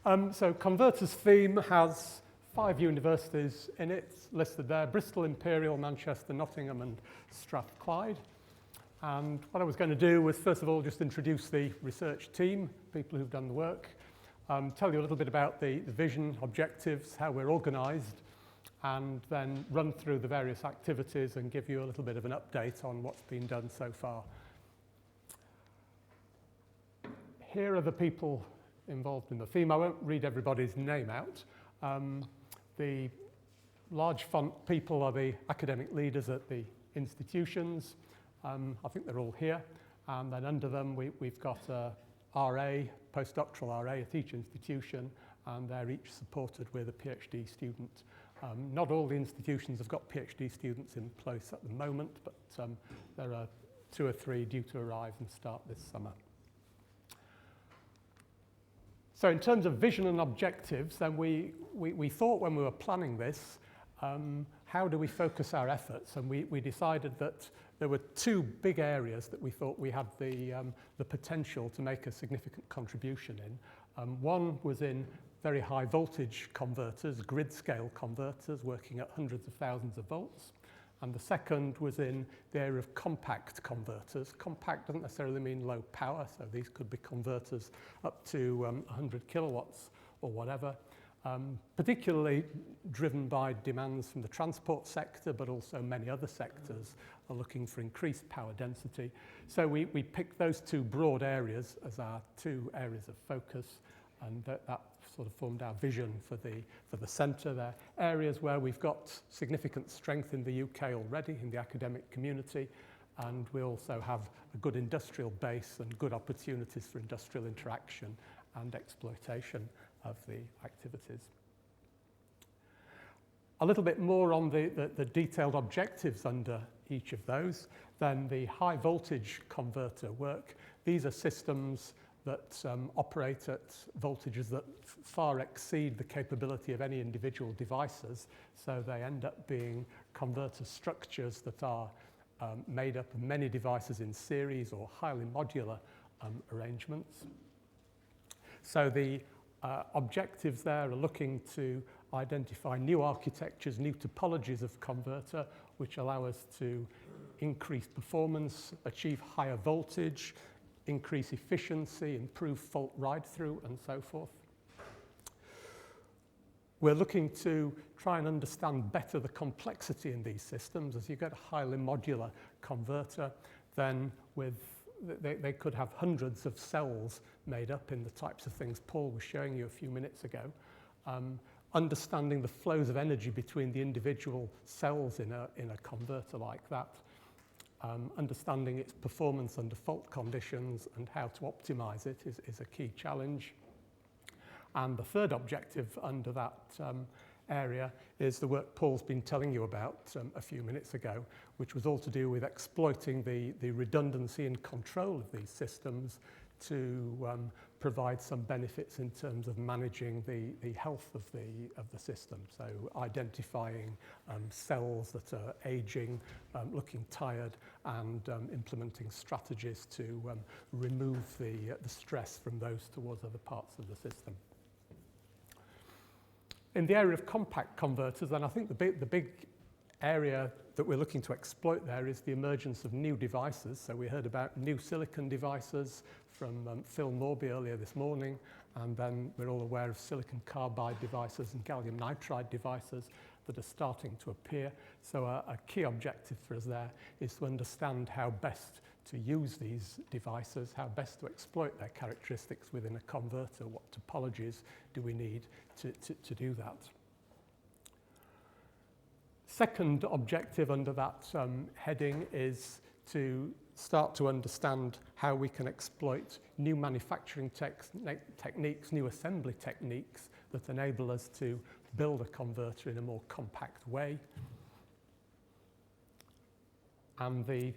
So Converter's theme has 5 universities in it, listed there: Bristol, Imperial, Manchester, Nottingham and Strathclyde. And what I was going to do was, first of all, just introduce the research team, people who've done the work, tell you a little bit about the vision, objectives, how we're organised, and then run through the various activities and give you a little bit of an update on what's been done so far. Here are the people involved in the theme. I won't read everybody's name out. The large font people are the academic leaders at the institutions. I think they're all here. And then under them, we've got a RA, postdoctoral RA at each institution, and they're each supported with a PhD student. Not all the institutions have got PhD students in place at the moment, but there are 2 or 3 due to arrive and start this summer. So in terms of vision and objectives, then we thought when we were planning this, how do we focus our efforts? And we decided that there were 2 big areas that we thought we had the potential to make a significant contribution in. One was in very high voltage converters, grid scale converters working at hundreds of thousands of volts. And the second was in the area of compact converters. Compact doesn't necessarily mean low power, so these could be converters up to 100 kilowatts or whatever, particularly driven by demands from the transport sector, but also many other sectors are looking for increased power density. So we picked those 2 broad areas as our 2 areas of focus, and that sort of formed our vision for the centre there. Areas where we've got significant strength in the UK already in the academic community, and we also have a good industrial base and good opportunities for industrial interaction and exploitation of the activities. A little bit more on the detailed objectives under each of those. Then the high voltage converter work. These are systems that operate at voltages that far exceed the capability of any individual devices. So they end up being converter structures that are made up of many devices in series or highly modular arrangements. So the objectives there are looking to identify new architectures, new topologies of converter, which allow us to increase performance, achieve higher voltage, increase efficiency, improve fault ride-through, and so forth. We're looking to try and understand better the complexity in these systems. As you get a highly modular converter, then they could have hundreds of cells made up in the types of things Paul was showing you a few minutes ago. Understanding the flows of energy between the individual cells in a converter like that. Understanding its performance under fault conditions and how to optimize it is a key challenge. And the third objective under that area is the work Paul's been telling you about a few minutes ago, which was all to do with exploiting the redundancy and control of these systems to provide some benefits in terms of managing the health of the system. So identifying cells that are aging, looking tired, and implementing strategies to remove the stress from those towards other parts of the system. In the area of compact converters, then I think the big area that we're looking to exploit there is the emergence of new devices. So we heard about new silicon devices from Phil Morby earlier this morning, and then we're all aware of silicon carbide devices and gallium nitride devices that are starting to appear. So a key objective for us there is to understand how best to use these devices, how best to exploit their characteristics within a converter, what topologies do we need to do that. Second objective under that heading is to start to understand how we can exploit new manufacturing techniques, new assembly techniques that enable us to build a converter in a more compact way. And the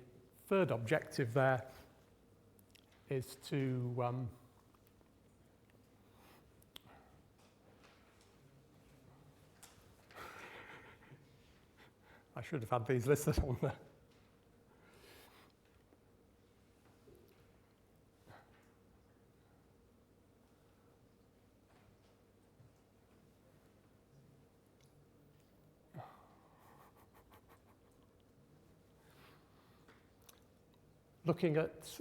third objective there is to I should have had these listed on there. looking at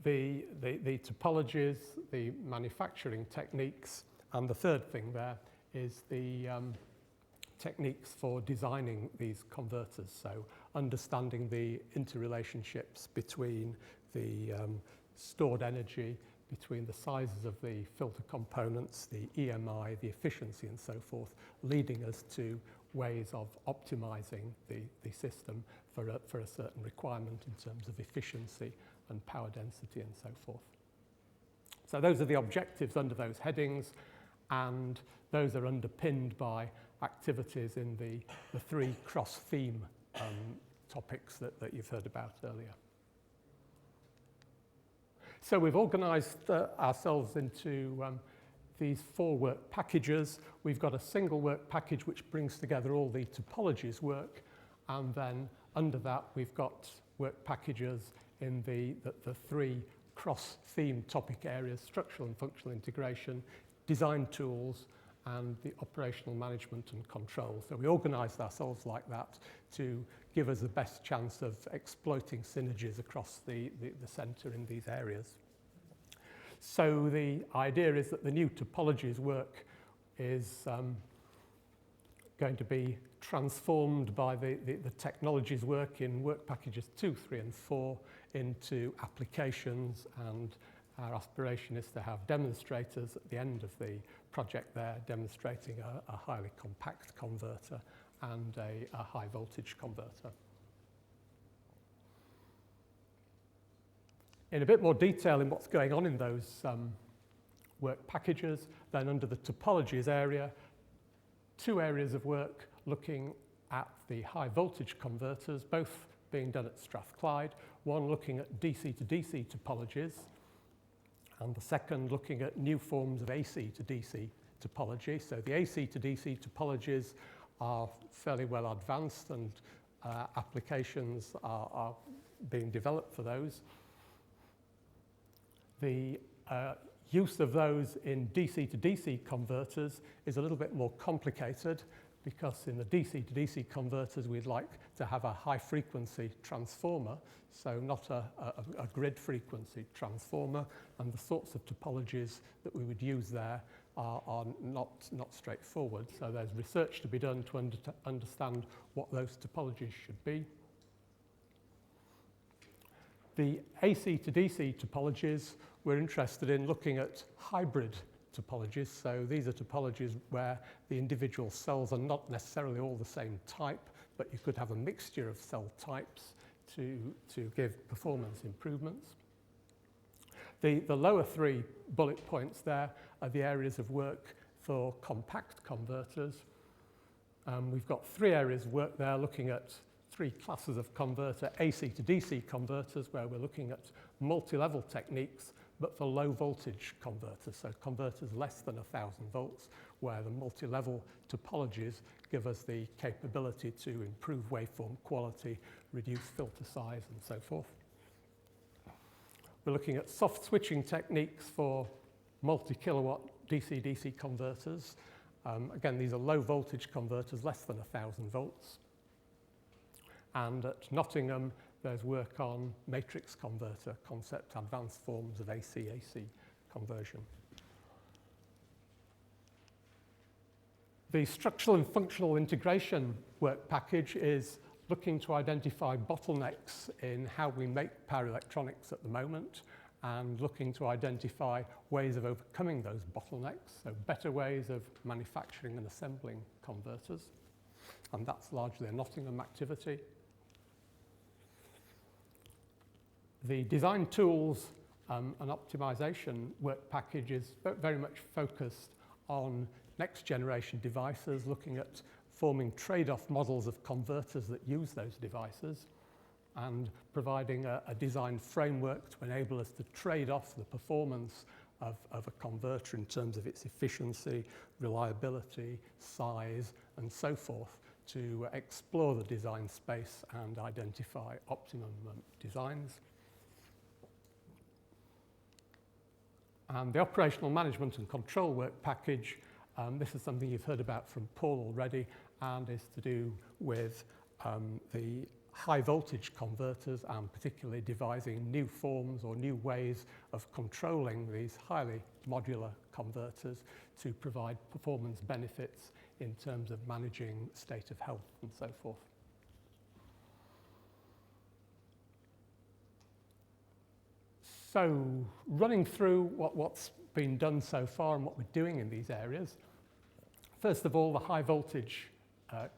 the topologies, the manufacturing techniques, and the third thing there is the techniques for designing these converters. So understanding the interrelationships between the stored energy, between the sizes of the filter components, the EMI, the efficiency and so forth, leading us to ways of optimizing the system for a certain requirement in terms of efficiency and power density and so forth. So those are the objectives under those headings, and those are underpinned by activities in the three cross-theme topics that you've heard about earlier. So we've organised ourselves into these 4 work packages. We've got a single work package which brings together all the topologies work, and then under that we've got work packages in the 3 cross-theme topic areas: structural and functional integration, design tools, and the operational management and control. So we organised ourselves like that to give us the best chance of exploiting synergies across the centre in these areas. So the idea is that the new topologies work is going to be transformed by the technologies work in work packages 2, 3 and 4 into applications, and our aspiration is to have demonstrators at the end of the project there demonstrating a highly compact converter and a high voltage converter. In a bit more detail in what's going on in those work packages, then under the topologies area, 2 areas of work looking at the high voltage converters, both being done at Strathclyde, one looking at DC to DC topologies, and the second looking at new forms of AC to DC topology. So the AC to DC topologies are fairly well advanced, and applications are being developed for those. The use of those in DC to DC converters is a little bit more complicated, because in the DC to DC converters we'd like to have a high frequency transformer, so not a grid frequency transformer, and the sorts of topologies that we would use there are not straightforward. So there's research to be done to understand what those topologies should be. The AC to DC topologies, we're interested in looking at hybrid topologies. So these are topologies where the individual cells are not necessarily all the same type, but you could have a mixture of cell types to give performance improvements. The lower 3 bullet points there are the areas of work for compact converters. We've got 3 areas of work there looking at 3 classes of converter: AC to DC converters, where we're looking at multi-level techniques, but for low voltage converters, so converters less than 1,000 volts, where the multi-level topologies give us the capability to improve waveform quality, reduce filter size, and so forth. We're looking at soft switching techniques for multi-kilowatt DC-DC converters. Again, these are low voltage converters, less than 1,000 volts. And at Nottingham, there's work on matrix converter concept, advanced forms of AC-AC conversion. The structural and functional integration work package is looking to identify bottlenecks in how we make power electronics at the moment, and looking to identify ways of overcoming those bottlenecks, so better ways of manufacturing and assembling converters. And that's largely a Nottingham activity. The design tools and optimization work package is very much focused on next generation devices, looking at forming trade-off models of converters that use those devices, and providing a design framework to enable us to trade off the performance of a converter in terms of its efficiency, reliability, size, and so forth, to explore the design space and identify optimum designs. And the operational management and control work package, this is something you've heard about from Paul already, and is to do with the high voltage converters, and particularly devising new forms or new ways of controlling these highly modular converters to provide performance benefits in terms of managing state of health and so forth. So running through what's been done so far and what we're doing in these areas. First of all, the high voltage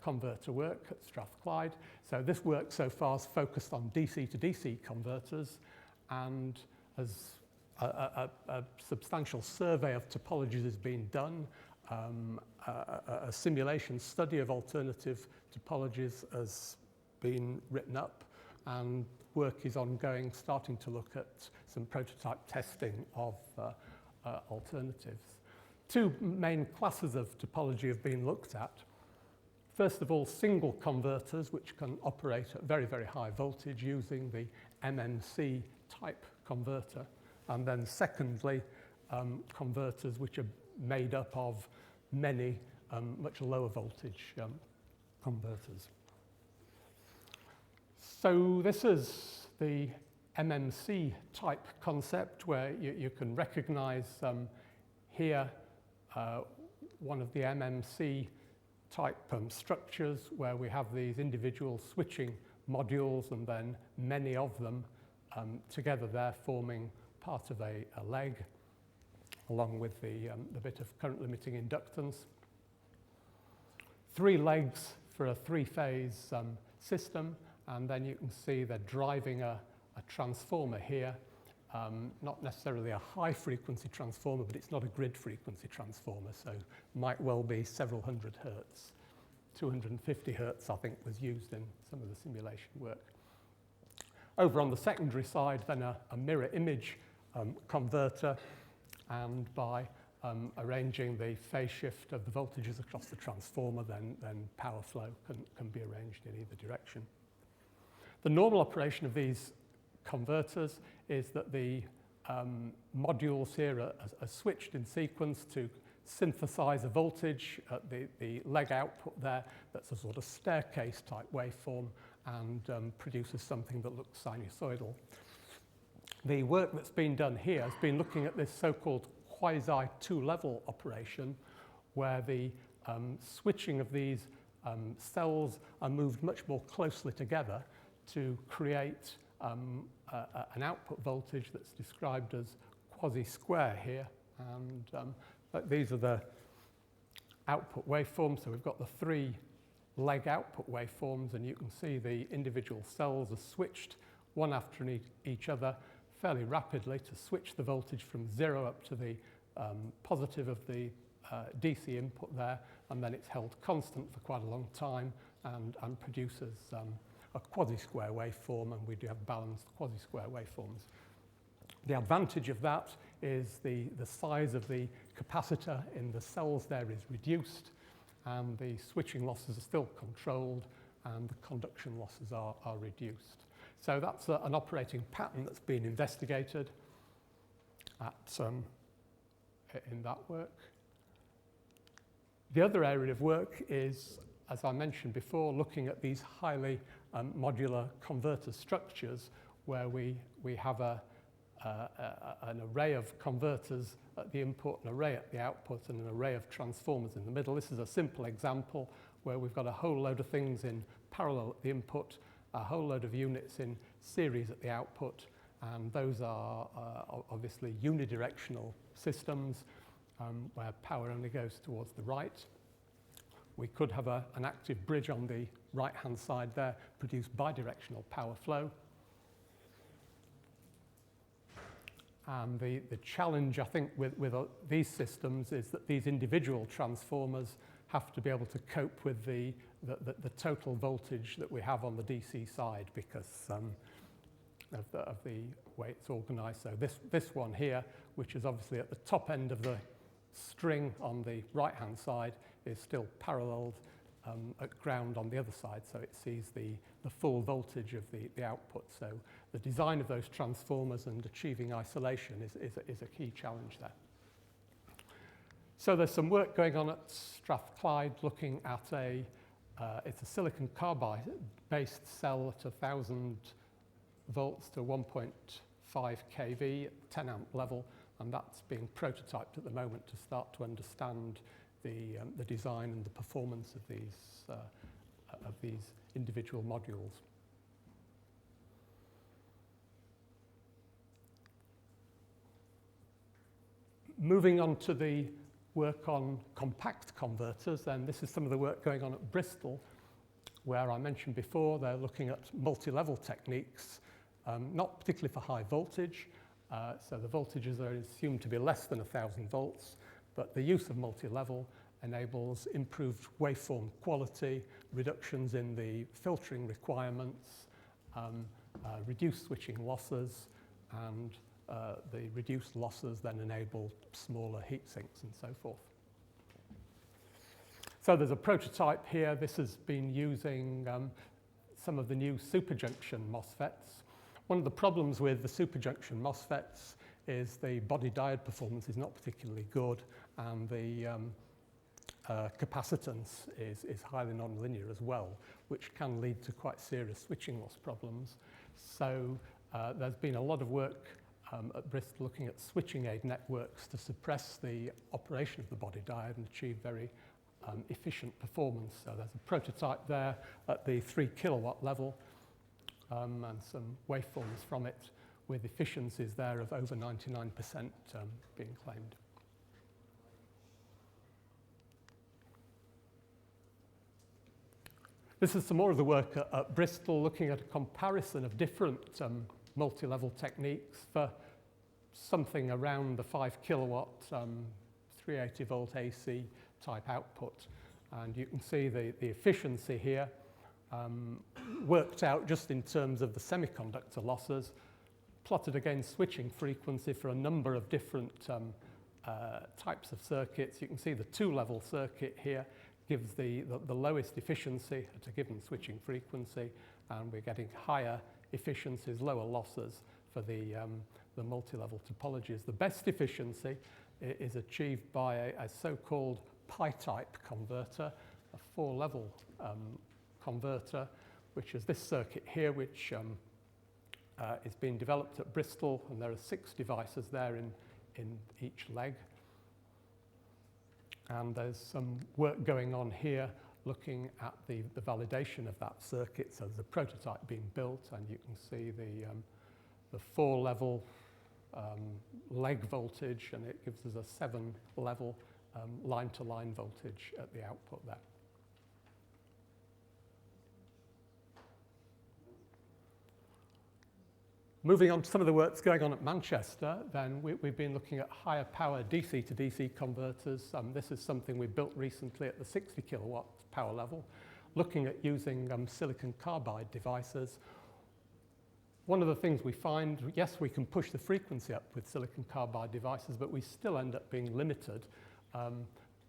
converter work at Strathclyde. So this work so far is focused on DC to DC converters, and as a substantial survey of topologies has been done, a simulation study of alternative topologies has been written up, and work is ongoing, starting to look at some prototype testing of alternatives. Two main classes of topology have been looked at. First of all, single converters, which can operate at very, very high voltage using the MMC type converter. And then secondly, converters which are made up of many much lower voltage converters. So this is the MMC type concept, where you can recognize here one of the MMC type structures, where we have these individual switching modules and then many of them together there forming part of a leg, along with the bit of current limiting inductance. 3 legs for a 3-phase system, and then you can see they're driving a transformer here. Not necessarily a high frequency transformer, but it's not a grid frequency transformer, so might well be several hundred hertz. 250 hertz, I think, was used in some of the simulation work. Over on the secondary side, then a mirror image converter, and by arranging the phase shift of the voltages across the transformer, then power flow can be arranged in either direction. The normal operation of these converters is that the modules here are switched in sequence to synthesize a voltage at the leg output there that's a sort of staircase type waveform, and produces something that looks sinusoidal. The work that's been done here has been looking at this so-called quasi two-level operation, where the switching of these cells are moved much more closely together to create an output voltage that's described as quasi-square here. And these are the output waveforms. So we've got the 3 leg output waveforms, and you can see the individual cells are switched one after each other fairly rapidly to switch the voltage from 0 up to the positive of the DC input there, and then it's held constant for quite a long time and produces a quasi-square waveform, and we do have balanced quasi-square waveforms. The advantage of that is the size of the capacitor in the cells there is reduced, and the switching losses are still controlled, and the conduction losses are reduced. So that's an operating pattern that's been investigated in that work. The other area of work is, as I mentioned before, looking at these highly modular converter structures, where we have an array of converters at the input, an array at the output, and an array of transformers in the middle. This is a simple example where we've got a whole load of things in parallel at the input, a whole load of units in series at the output, and those are obviously unidirectional systems where power only goes towards the right. We could have an active bridge on the right-hand side there, produce bidirectional power flow. And the challenge, I think, with these systems is that these individual transformers have to be able to cope with the total voltage that we have on the DC side, because of the way it's organized. So this one here, which is obviously at the top end of the string on the right-hand side, is still paralleled at ground on the other side, so it sees the full voltage of the output. So the design of those transformers and achieving isolation is a key challenge there. So there's some work going on at Strathclyde looking at a It's a silicon carbide-based cell at 1,000 volts to 1.5 kV at 10 amp level, and that's being prototyped at the moment to start to understand the design and the performance of these individual modules. Moving on to the work on compact converters, then this is some of the work going on at Bristol, where I mentioned before they're looking at multi-level techniques, not particularly for high voltage, so the voltages are assumed to be less than 1,000 volts, but the use of multi-level enables improved waveform quality, reductions in the filtering requirements, reduced switching losses, and the reduced losses then enable smaller heat sinks and so forth. So there's a prototype here. This has been using some of the new superjunction MOSFETs. One of the problems with the superjunction MOSFETs is the body diode performance is not particularly good, and the capacitance is highly nonlinear as well, which can lead to quite serious switching loss problems. So there's been a lot of work at Bristol looking at switching aid networks to suppress the operation of the body diode and achieve very efficient performance. So there's a prototype there at the 3 kilowatt level and some waveforms from it with efficiencies there of over 99% being claimed. This is some more of the work at Bristol looking at a comparison of different multi-level techniques for something around the 5 kilowatt 380 volt AC type output, and you can see the efficiency here worked out just in terms of the semiconductor losses, plotted against switching frequency for a number of different types of circuits. You can see the 2-level circuit here gives the lowest efficiency at a given switching frequency, and we're getting higher efficiencies, lower losses for the multi-level topologies. The best efficiency is achieved by a so-called pi-type converter, a 4-level converter, which is this circuit here, which is being developed at Bristol, and there are 6 devices there in each leg. And there's some work going on here looking at the validation of that circuit. So there's a prototype being built, and you can see the 4-level leg voltage, and it gives us a 7-level line-to-line voltage at the output there. Moving on to some of the work that's going on at Manchester, then we've been looking at higher power DC to DC converters. This is something we built recently at the 60 kilowatt power level, looking at using silicon carbide devices. One of the things we find, yes, we can push the frequency up with silicon carbide devices, but we still end up being limited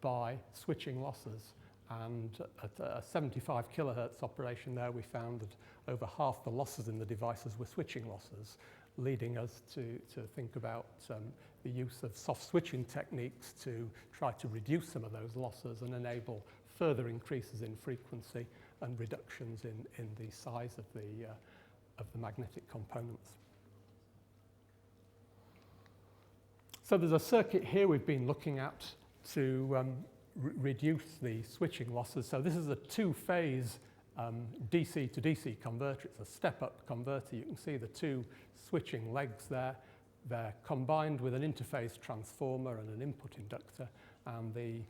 by switching losses. And at a 75 kilohertz operation there, we found that over half the losses in the devices were switching losses, leading us to think about the use of soft switching techniques to try to reduce some of those losses and enable further increases in frequency and reductions in the size of the magnetic components. So there's a circuit here we've been looking at to reduce the switching losses. So this is a 2-phase DC to DC converter. It's a step-up converter. You can see the 2 switching legs there. They're combined with an interface transformer and an input inductor, and the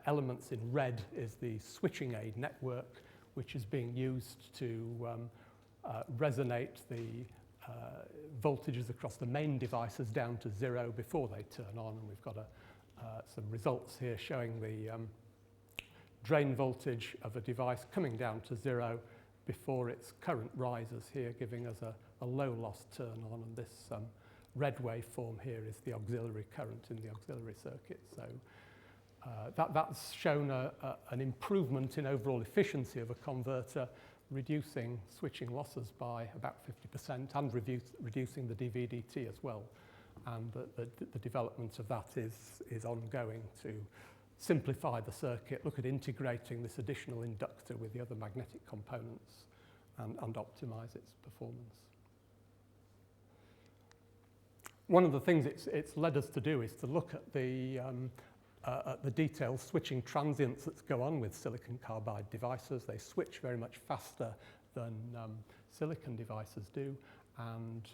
elements in red is the switching aid network, which is being used to resonate the voltages across the main devices down to 0 before they turn on. And we've got some results here showing the drain voltage of a device coming down to 0 before its current rises here, giving us a low loss turn on. And this red waveform here is the auxiliary current in the auxiliary circuit. So that's shown an improvement in overall efficiency of a converter, reducing switching losses by about 50% and reducing the DVDT as well. And the development of that is ongoing to simplify the circuit, look at integrating this additional inductor with the other magnetic components and optimize its performance. One of the things it's led us to do is to look at the detailed switching transients that go on with silicon carbide devices. They switch very much faster than silicon devices do, and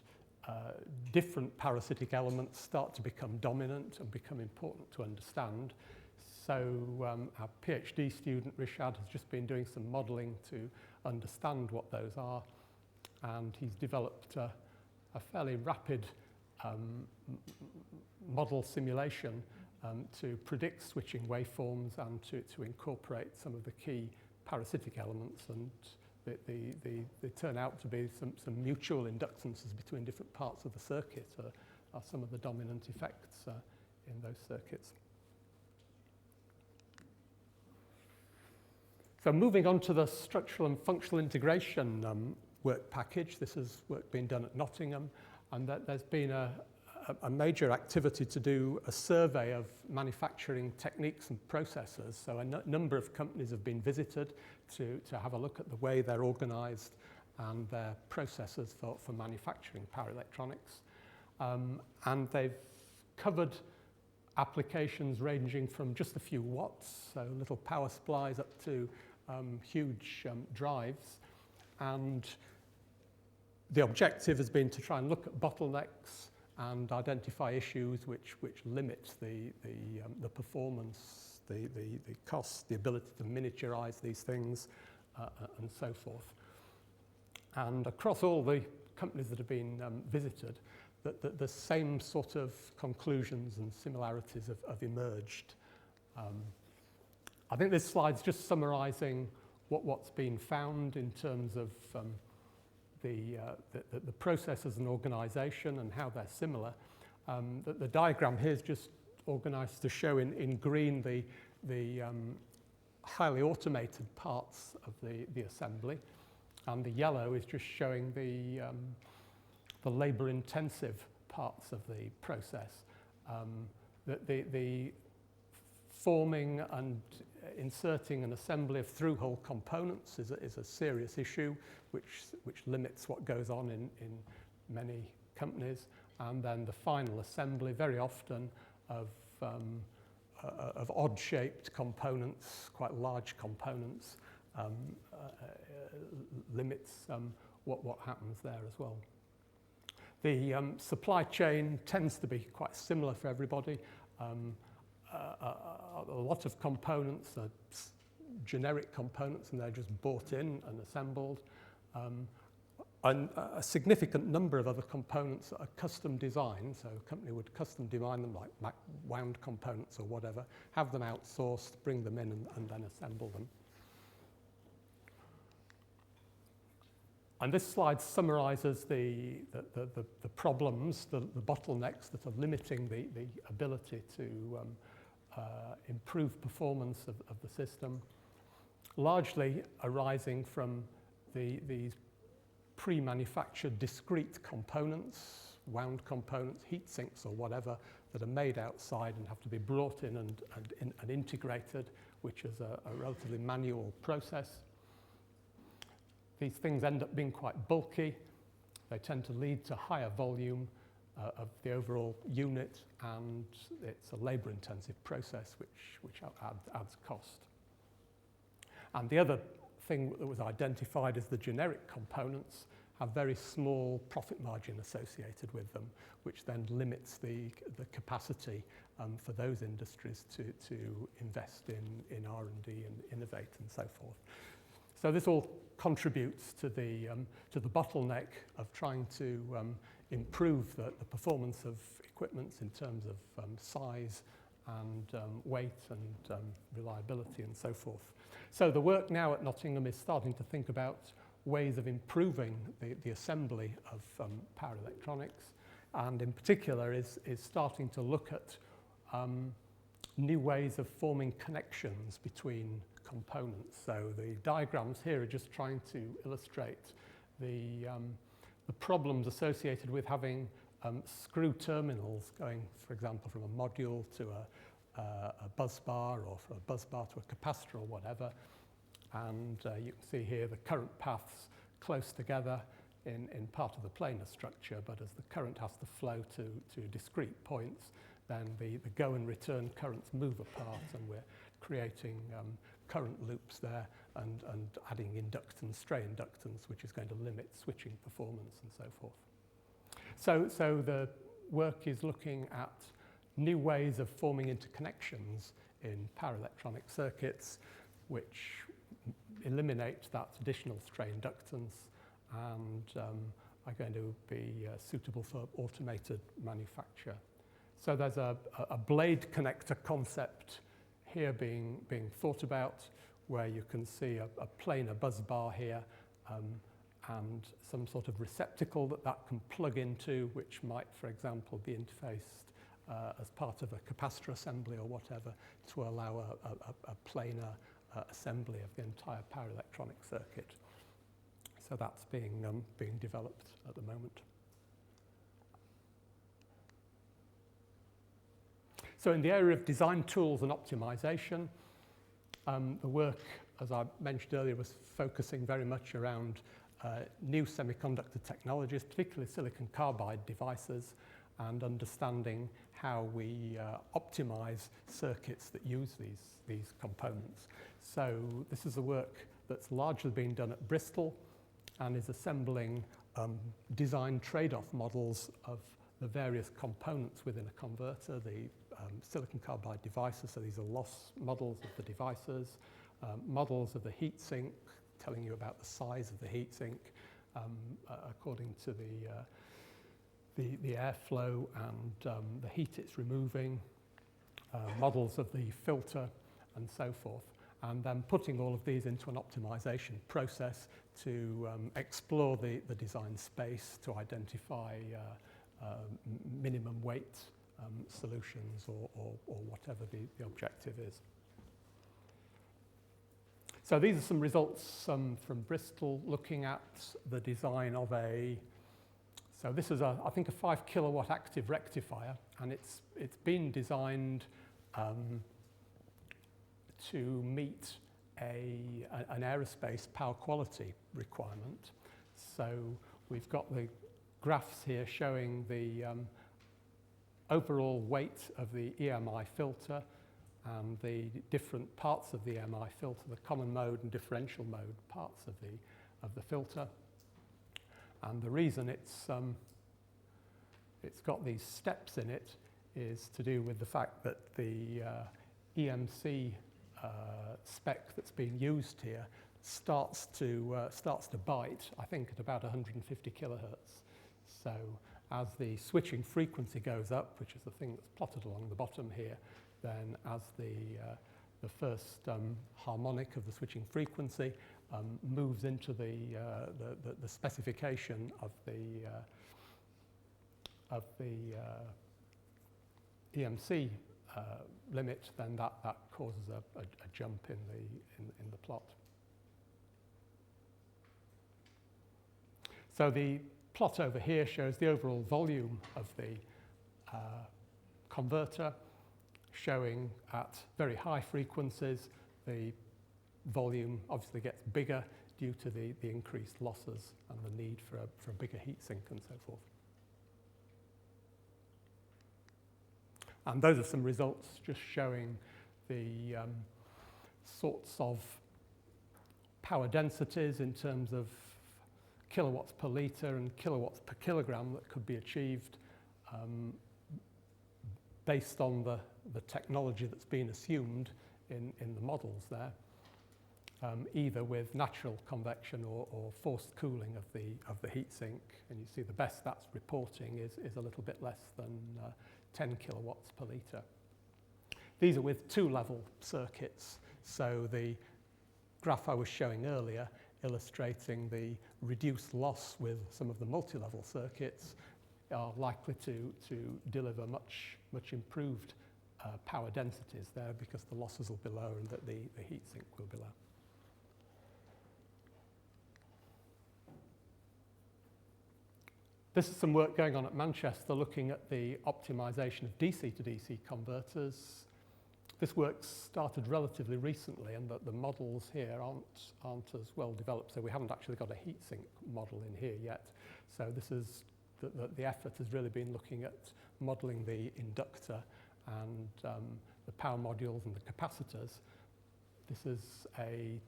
different parasitic elements start to become dominant and become important to understand. So our PhD student, Rishad, has just been doing some modelling to understand what those are, and he's developed a fairly rapid model simulation to predict switching waveforms and to incorporate some of the key parasitic elements, and they turn out to be some mutual inductances between different parts of the circuit are some of the dominant effects in those circuits. So moving on to the structural and functional integration work package, this is work being done at Nottingham, and there's been a major activity to do a survey of manufacturing techniques and processes. So a number of companies have been visited to have a look at the way they're organised and their processes for manufacturing power electronics. And they've covered applications ranging from just a few watts, so little power supplies, up to huge drives. And the objective has been to try and look at bottlenecks and identify issues which limit the performance, the cost, the ability to miniaturize these things, and so forth. And across all the companies that have been visited, the same sort of conclusions and similarities have emerged. I think this slide's just summarizing what's been found in terms of the process as an organisation and how they're similar. The diagram here is just organised to show in green the highly automated parts of the assembly, and the yellow is just showing the labour-intensive parts of the process. The forming and inserting an assembly of through-hole components is a serious issue which limits what goes on in many companies, and then the final assembly, very often of odd-shaped components, quite large components, limits what happens there as well. The supply chain tends to be quite similar for everybody. A lot of components are generic components, and they're just bought in and assembled. And a significant number of other components are custom designed, so a company would custom design them, like wound components or whatever, have them outsourced, bring them in, and then assemble them. And this slide summarizes the problems, the bottlenecks that are limiting the ability to improve performance of the system, largely arising from these pre-manufactured discrete components, wound components, heat sinks or whatever, that are made outside and have to be brought in and integrated, which is a relatively manual process. These things end up being quite bulky. They tend to lead to higher volume of the overall unit, and it's a labour-intensive process which adds cost. And the other thing that was identified is the generic components have very small profit margin associated with them, which then limits the capacity for those industries to invest in R&D and innovate and so forth. So this all contributes to the bottleneck of trying to improve the performance of equipments in terms of size and weight and reliability and so forth. So the work now at Nottingham is starting to think about ways of improving the assembly of power electronics, and in particular is starting to look at new ways of forming connections between components. So the diagrams here are just trying to illustrate the problems associated with having screw terminals going, for example, from a module to a bus bar or from a bus bar to a capacitor or whatever. And you can see here the current paths close together in part of the planar structure, but as the current has to flow to discrete points, then the go and return currents move apart, and we're creating current loops there and adding inductance, stray inductance, which is going to limit switching performance and so forth. So the work is looking at new ways of forming interconnections in power electronic circuits, which eliminate that additional stray inductance and are going to be suitable for automated manufacture. So there's a blade connector concept here being thought about, where you can see a planar bus bar here and some sort of receptacle that can plug into, which might, for example, be interfaced as part of a capacitor assembly or whatever, to allow a planar assembly of the entire power electronic circuit. So that's being developed at the moment. So in the area of design tools and optimization, the work, as I mentioned earlier, was focusing very much around new semiconductor technologies, particularly silicon carbide devices, and understanding how we optimize circuits that use these components. So this is the work that's largely been done at Bristol and is assembling design trade-off models of the various components within a converter, the silicon carbide devices, so these are loss models of the devices, models of the heatsink, telling you about the size of the heatsink according to the airflow and the heat it's removing, models of the filter and so forth, and then putting all of these into an optimization process to explore the design space to identify minimum weight solutions or whatever the objective is. So these are some results from Bristol looking at the design of so this is I think a 5 kilowatt active rectifier, and it's been designed to meet an aerospace power quality requirement. So we've got the graphs here showing the overall weight of the EMI filter and the different parts of the EMI filter, the common mode and differential mode parts of the filter. And the reason it's got these steps in it is to do with the fact that the EMC spec that's being used here starts to bite, I think, at about 150 kilohertz. So as the switching frequency goes up, which is the thing that's plotted along the bottom here, then as the first harmonic of the switching frequency moves into the specification of the EMC limit, then that causes a jump in the plot. So the plot over here shows the overall volume of the converter, showing at very high frequencies the volume obviously gets bigger due to the increased losses and the need for a bigger heatsink and so forth. And those are some results just showing the sorts of power densities in terms of kilowatts per litre and kilowatts per kilogram that could be achieved based on the technology that's been assumed in the models there, either with natural convection or forced cooling of the heatsink. And you see the best that's reporting is a little bit less than 10 kilowatts per litre. These are with two-level circuits. So the graph I was showing earlier illustrating the reduced loss with some of the multi-level circuits are likely to deliver much improved power densities there, because the losses will be lower and that the heatsink will be low. This is some work going on at Manchester looking at the optimization of DC to DC converters. This work started relatively recently, and the models here aren't as well developed, so we haven't actually got a heatsink model in here yet. So this is the effort has really been looking at modelling the inductor and the power modules and the capacitors. This is a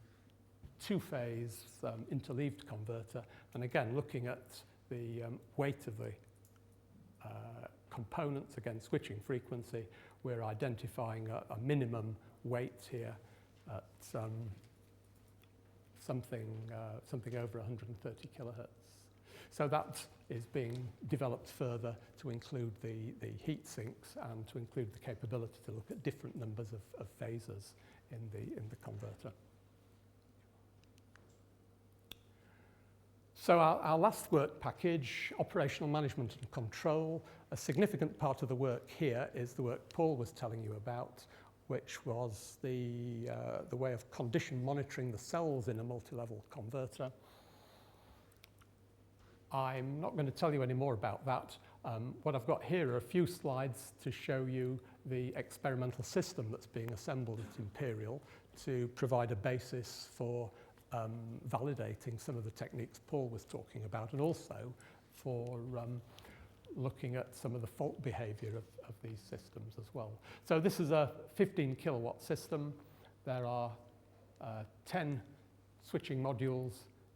two-phase interleaved converter, and again looking at the weight of the components against switching frequency. We're identifying a minimum weight here at something over 130 kilohertz. So that is being developed further to include the heat sinks and to include the capability to look at different numbers of phases in the converter. So our last work package, operational management and control. A significant part of the work here is the work Paul was telling you about, which was the way of condition monitoring the cells in a multi-level converter. I'm not going to tell you any more about that. What I've got here are a few slides to show you the experimental system that's being assembled at Imperial to provide a basis for validating some of the techniques Paul was talking about, and also for looking at some of the fault behavior of these systems as well. So this is a 15 kilowatt system. There are 10 switching modules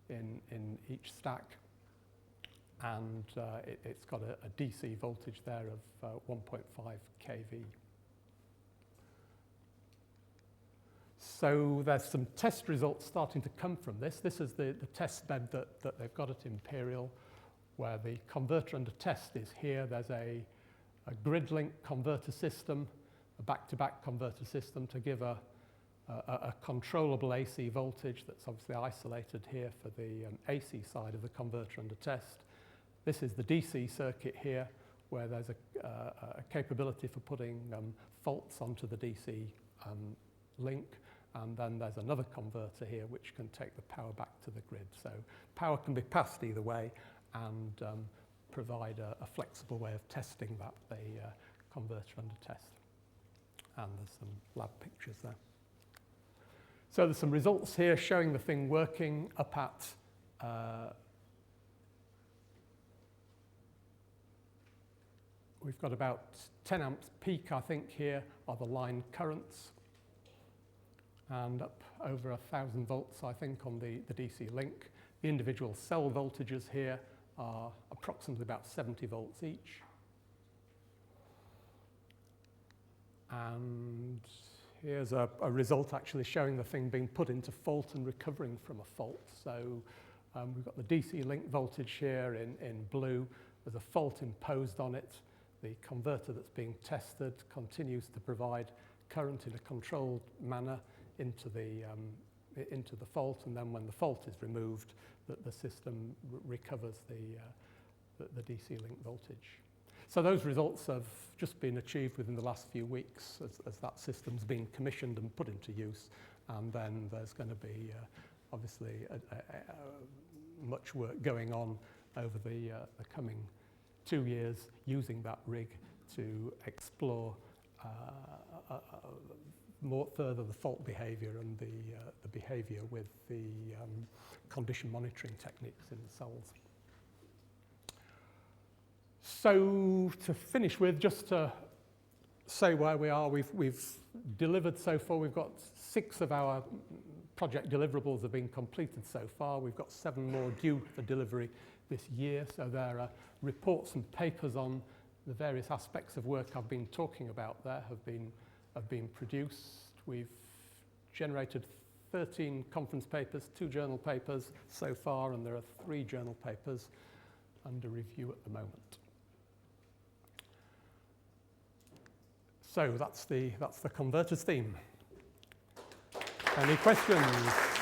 in each stack, and it's got a DC voltage there of 1.5 kV. So there's some test results starting to come from this. This is the test bed that they've got at Imperial, where the converter under test is here. There's a grid link converter system, a back-to-back converter system to give a controllable AC voltage that's obviously isolated here for the AC side of the converter under test. This is the DC circuit here, where there's a capability for putting faults onto the DC link. And then there's another converter here which can take the power back to the grid. So power can be passed either way and provide a flexible way of testing the converter under test. And there's some lab pictures there. So there's some results here showing the thing working up at we've got about 10 amps peak, I think, here are the line currents, and up over 1,000 volts, I think, on the DC link. The individual cell voltages here are approximately about 70 volts each. And here's a result actually showing the thing being put into fault and recovering from a fault. So we've got the DC link voltage here in blue. There's a fault imposed on it. The converter that's being tested continues to provide current in a controlled manner into the fault, and then when the fault is removed, the system recovers the DC link voltage. So those results have just been achieved within the last few weeks as that system's been commissioned and put into use, and then there's going to be obviously much work going on over the coming 2 years using that rig to explore more further the fault behavior and the behavior with the condition monitoring techniques in the cells. So to finish with, just to say where we are, we've delivered so far. We've got 6 of our project deliverables have been completed so far. We've got 7 more due for delivery this year. So there are reports and papers on the various aspects of work I've been talking about there have been produced. We've generated 13 conference papers, 2 journal papers so far, and there are 3 journal papers under review at the moment. So that's the converters theme. Any questions?